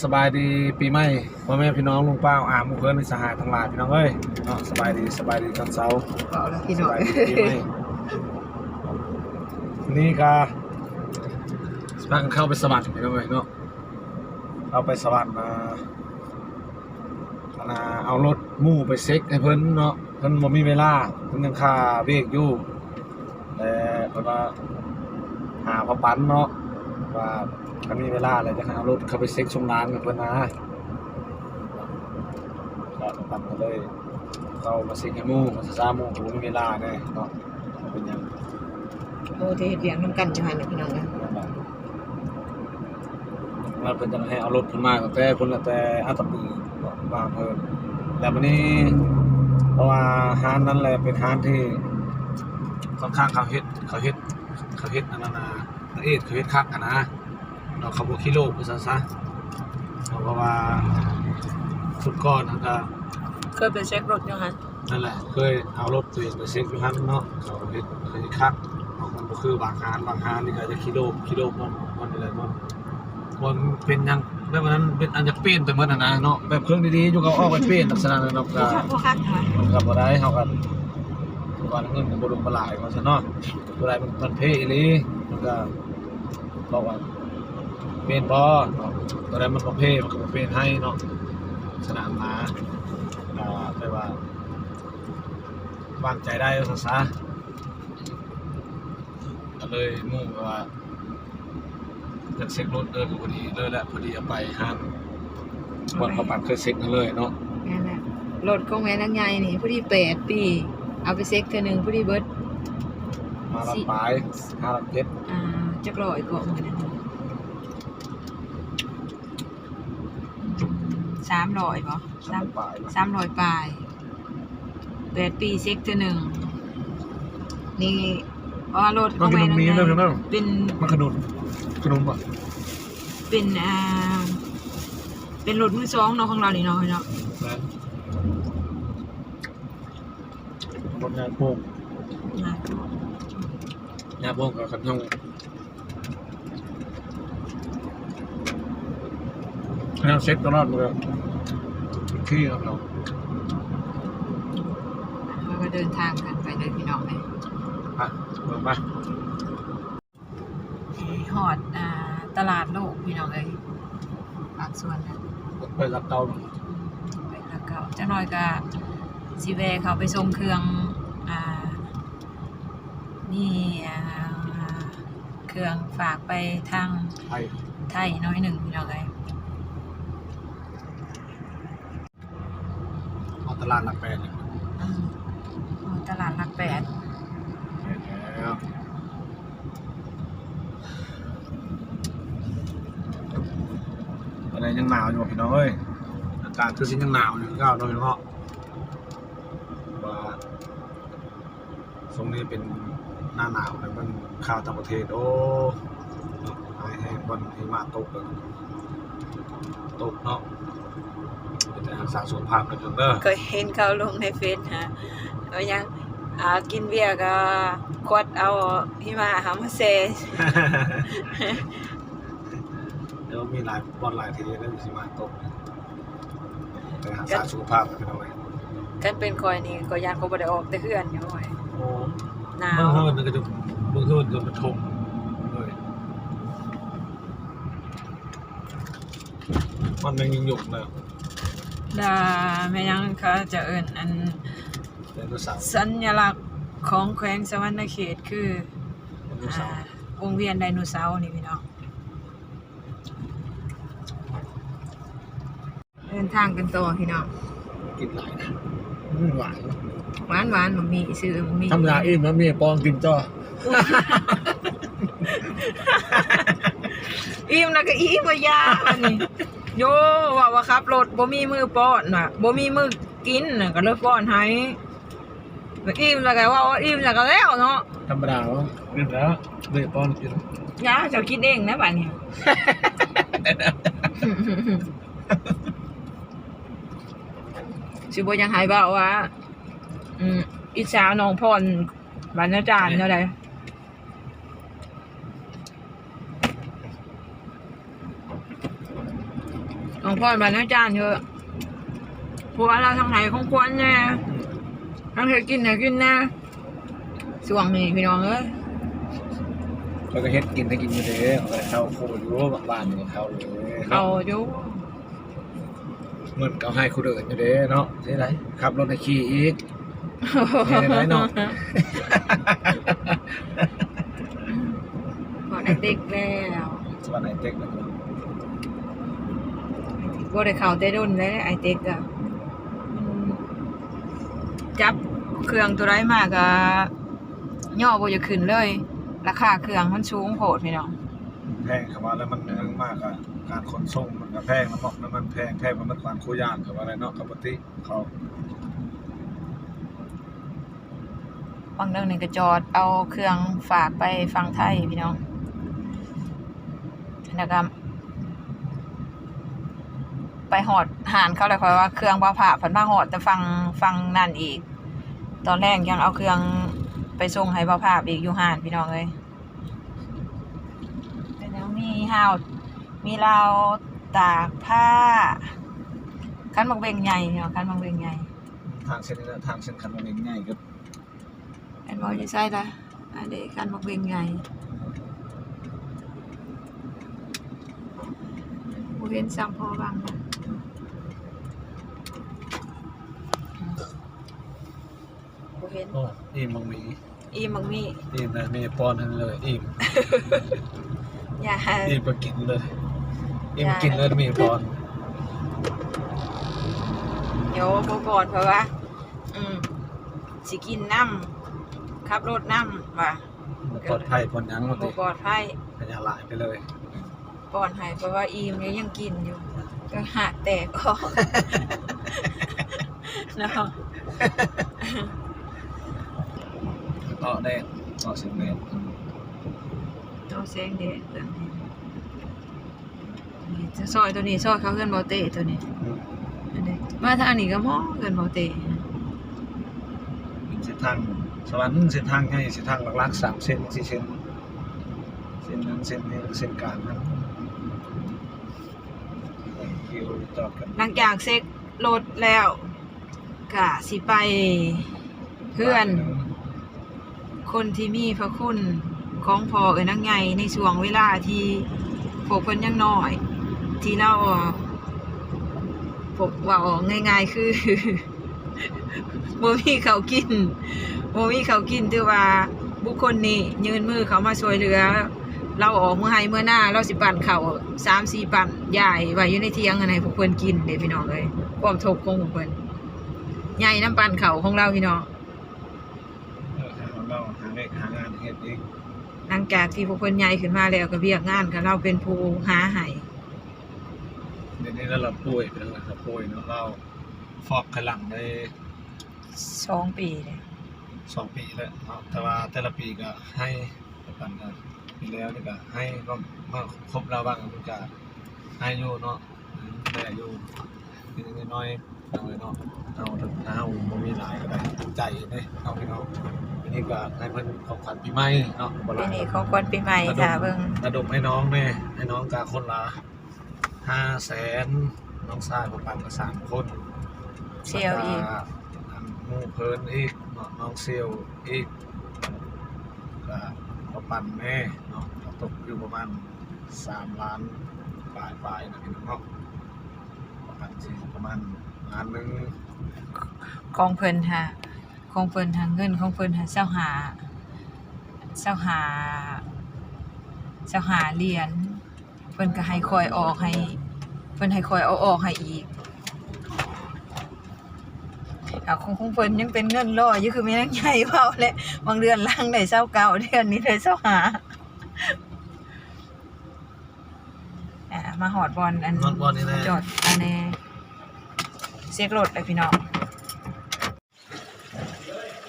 สบายดีปีใหม่พ่อแม่พี่น้องลุงป้าหมู่เพื่อนในสหายทั้งหลายพี่น้องเอ้ยสบายดีตอนเช้าเอาละพี่สน้องบายดีปีใหม่นี่ก็พากันเข้าไปสวรรค์พี่น้องเอ้ยเนาะเอาไปสวรรค์เอารถมู่ไปเซ็กให้เพิ่นเนาะเพิ่นบ่มีเวลาเพิ่นยังค่าเบรกอยู่แต่เพิ่นว่าหาพอปันเนาะว่าถ้ามีเวลาอะไรจะเอารถเข้าไปเซ็กชมร้านกับเพิ่นนะก็ปันก็เลยเข้ามาเซ็กให้หมู่มาซ่าหมู่บ่มีเวลาแน่เนาะเป็นหยัง โอ้ที่เฮ็ดเลี้ยงนำกันจังหั่นน่ะพี่น้องนะ แล้วเพิ่นจะให้เอารถเพิ่นมาตั้งแต่เพิ่นแต่อาตมีมาเพิ่นแล้ววันนี้เพราะว่าร้านนั้นแหละเป็นร้านที่ค่อนข้างเขาเฮ็ดอันนั้นละเอียดเขาเฮ็ดคักอะนะเราเขาบ่คิโลคือซะเพราะว่าสุดก่อนก็ เคยไปเช็ครถอยู่หั่น นั่นแหละเคยเอารถตัวเองไปเช็คอยู่หั่นเนาะเขาเฮ็ดคักมันบ่คือบางร้านนี่ก็จะคิโลมันอะไรมันเป็นหยังแบบนั้นเป็นอันจะเปลี่ยนไปหมดน่ะนะเนาะแบบเครื่องดีๆอยู่ก็ออกไปเปลี่ยนลักษณะนั้นเนาะก็ บ่คักค่ะ มันก็บ่ได้เฮาก็ว่าเงินมันบ่ลงบ่หลายว่าซั่นเนาะบ่ได้มันเพอีหลีมันก็บอกว่าเป็นบ่เนาะตัวใดมันบ่เพมันก็บ่เป็นให้เนาะสนามม้าแต่ว่าวางใจได้ว่าซะก็เลยมุ่งว่าจะเช็ครถก็พอดีเลยแหละพอดีเอาไปห้างวันเขาปัดเคยเช็คนั่นเลยเนาะ นั่นแหละรถของแม่นางใหญ่นี่พอดี8ปีเอาไปเช็คเทื่อนึงพอดีเบิด มาลำปาย5 ลำ 7จักร้อยก็เหมือนกัน300บ่3 ปลาย 300ปลาย8ปีเช็คเทื่อนึงนี่เพราะว่ารถของแม่นางใหญ่เป็น มันขนุนป่ะ เป็นรถมือสองเนาะของเรานี่เนาะเนาะ นะรถงานโป่งกับขันช่องเราเช็คตลอดเลยขี้ครับเรา เราก็เดินทางกันไปเลยพี่น้องเลย มา หอดตลาดโลกพี่น้องเลยปากส่วนนะ ไปรับเตา ไปแล้วก็จะน้อยก็สิแวะเขาไปส่งเครื่องนี่เครื่องฝากไปทางไทยน้อยหนึ่งพี่น้องเลย ตลาดหลัก 8เนี่ย ตลาดหลัก 8แล้วอะไรยังหนาวอยู่พี่น้องเอ้ยอากาศคือสิยังหนาวอยู่ก็เอาพี่น้องว่าช่วงนี้เป็นหน้าหนาวแล้วมันข่าวต่างประเทศโอ้ให้บนหิมะตกเนาะเป็นแต่รักษาสุขภาพกันเด้อ ก็เห็นเขาลงในเฟซฮะเอายังกินเบียร์ก็กดเอาหิมะหามาเซ เดี๋ยวมีหลายบอลหลายทีเรื่องหิมะตกแต่รักษาสุขภาพกันเอาไว้ กันเป็นคอยนี่ก็ยานเขาบ่ได้ออกแต่เฮือนอยู่หน่อย โอ้ หนา เมื่ ว อเฮิร์นก็จะเมื่อเฮิร์นก็มาชมเลยมันยังยิงหยกเลย ดาแม่ยังเขาจะเอิ้นอัน ไดโนเสาร์ สัญลักษณ์ของแขวงสวรรณเขตคือ ไดโนเสาร์ วงเวียนไดโนเสาร์นี่พี่น้องเดินทางกันต่อพี่น้อง กินหลายนะหวาน หวานมันมีซื้อมันมี ธรรมดาอิ่มแล้วมีปองกินจ้อ อิ่มแล้วก็อิ่มบ่ยาอันนี้โยว่าครับรถบ่มีมือป้อนน่ะบ่มีมือกินน่ะก็เลยป้อนให้อิ่มแล้วก็ว่าอิ่มแล้วก็แล้วเนาะ ธรรมดาเนาะกินแล้วเลยปองกิน ยาเจ้าคิดเองนะบัดนี้ สิบ่ยังหายบ่ว่าอิจฉาน้องพรบรรณาจารย์เนาะได้ เ ของพ่อบ้านอาจารย์เถอะผัวเราทางไหนของควรแน่ทางไหนกินไหนกินแน่ช่วงนี้พี่น้องเอ้ย แล้วก็เฮ็ดกินได้กินอยู่เด้เอาไปเข้าโคอยู่บ้านนี่เข้าเลย เอาอยู่ เหมือนเขาให้คนอื่นอยู่เด้เนาะใช่ไรขับรถในขี่อีกใช่ไรเนาะ พอเด็กๆแล้ว สวัสดีเต็กนะครับ บ่ได้เข้าแต่รุ่นเลยไอ้เต็กอะจับเครื่องตัวใดมากก็ย่อบ่จะขึ้นเลย ราคาเครื่องมันสูงโพดพี่น้อง แพงครับว่าแล้วมันเรื่องมากอะการขนส่งมันก็แพงน้ำมันมันแพงมันความคู่ยากครับอะไรเนาะปกติเขา บางเรื่องนี่ก็จอดเอาเครื่องฝากไปฟังไทยพี่น้องนะครับไปหอดหานเขาเลยคอยว่าเครื่องบ่ผ่าผันมาหอดแต่ฟังนั่นอีก ตอนแรกยังเอาเครื่องไปส่งให้บ่ผ่าอีกอยู่หานพี่น้องเลยแล้วมีห่าวมีราวตากผ้าคันบักเบงใหญ่พี่น้องคันบักเบงใหญ่ ทางเส้นนี้ทางเส้นคันมันง่ายก็ อันบ่จะใช่ละอันเด็กคันบักเบงใหญ่บ่เห็นซ้ำพอบ้างนะบ่เห็น โอ้อิ่มมังมี อีมักมี อิ่มนะมีปอนนั่นเลยอิ่ม อย่า อิ่มไปกินเลยอิ่มกินเลยมีปอน เดี๋ยวบ่ก่อนเพราะว่าสิกินน้ำขับรถน้ำว่ะ ปลอดภัยปอนยังหมด บ่ เลย ปลอดภัย ขยะหลายไปเลย ปอนให้เพราะว่าอีมเนี่ยยังกินอยู่ก็หาแตกออกเนาะ ต่อแดดต่อเสียงแดด เอาแสงแดดตัวนี้นี่จะซอยตัวนี้ซอยเขาเพื่อนเบาเตะตัวนี้อันนี้มาทางนี้ก็มองเพื่อนเบาเตะ เส้นทางสวรรค์เส้นทางง่ายเส้นทางหลักๆ3 เส้น 4 เส้นเส้นนั้นเส้นนี้เส้นกลางนั้นคิวต่อกัน หลังจากเซ็กรถแล้วก็สิไปเพื่อน คนที่มีพระคุณของพ่อเอ๋ยนางใหญ่ในช่วงเวลาที่พวกเพิ่นยังน้อย ที่เราผมว่าออกง่ายๆคือ บ่มีข้าวกินบ่มีข้าวกินถือว่าบุคคลนี้ยืนมือเขามาช่วยเหลือ เราออกมื้อให้มื้อหน้าเราสิปั่นข้าว 3-4 ปั่นยายไว้อยู่ในเถียงอันให้พวกเพิ่นกินเด้พี่น้องเอ้ยความทุกข์ของพวกเพิ่นใหญ่น้ำปั่นข้าวของเราพี่น้อง เราหาเลขหางานเฮ็ดเอง หลังจากที่พวกเพิ่นใหญ่ขึ้นมาแล้วก็เวียกงานก็เราเป็นผู้หาให้ เดี๋ยวนี้เราป่วยไปแล้วเราป่วยเนาะเราฟอกไขหลังได้ 2 ปีเลย 2 ปีแล้วเนาะแต่ว่าแต่ละปีก็ให้ประกันกันปีแล้วนี่ก็ให้ก็มาครบแล้วบ้างก็จะให้อยู่เนาะแต่อยู่นิดๆน้อยๆเอาเลยเนาะเอาถ้าเอาบ่มีหลายก็ได้ใจเด้เอาพี่น้องอันนี้ก็ให้เพิ่นของขวัญปีใหม่เนาะบ่ห ปี ลาย นี้ของขวัญปีใหม่ค่ะเบิ่ง ระดมให้น้องแม่ให้น้องกาคนละ500,000น้องชายผมปั่นกับ3 คน เชียวอีก หมู่เพิ่นอีกน้องเซียวอีกก็เขาปั่นแม่เนาะตกอยู่ประมาณ3 ล้านปลายๆนะพี่น้องเนาะปั่นสิประมาณล้านนึง ของเพิ่นหาของเพิ่นหาเงินของเพิ่นหาเจ้าหาเหรียญเพิ่นก็ให้คอยออกให้เพิ่นให้คอยเอาออกให้อีกของเพิ่นยังเป็นเงินร้อยอยู่คือมีนางใหญ่เว้าแหละบางเดือนล่างได้29เดือนนี้ได้25มาหอดบอลอัน นอนบอลนี่แหละ จอดอันนี้เช็ครถเลยพี่น้อง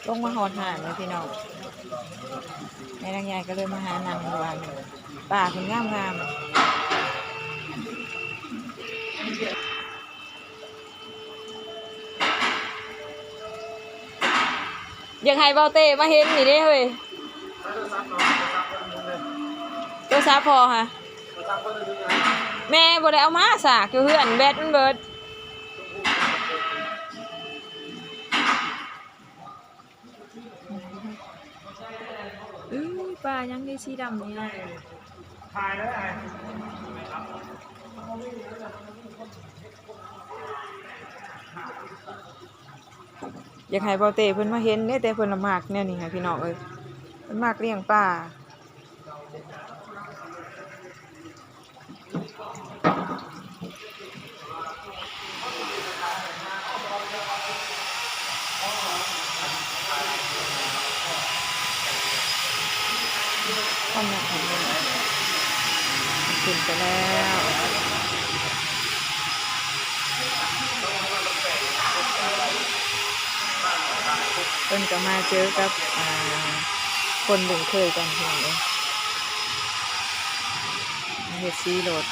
ลงมาหอดหานเลยพี่น้องแม่นางใหญ่ก็เลยมาหานางวันป่าเป็นงามอยากให้เบาเต้มาเห็นนี่เด้เฮ้ยตัวซับพอค่ะ แม่บ่ได้เอามาสากอยู่เฮือนแบตมันเบิดปลายังได้สีดำนี่ถ่ายแล้วไงอยากให้เบาเต้เพิ่นมาเห็นเด้แต่เพิ่นละมากแนวนี้ค่ะพี่น้องเอ้ยเพิ่นมากเลี้ยงปลาทำหนักของมันขึ้นไปแล้วเพิ่นก็มาเจอกับคนบุ่งเคยกันพี่น้องเอ้ยเฮ็ดซีโหลด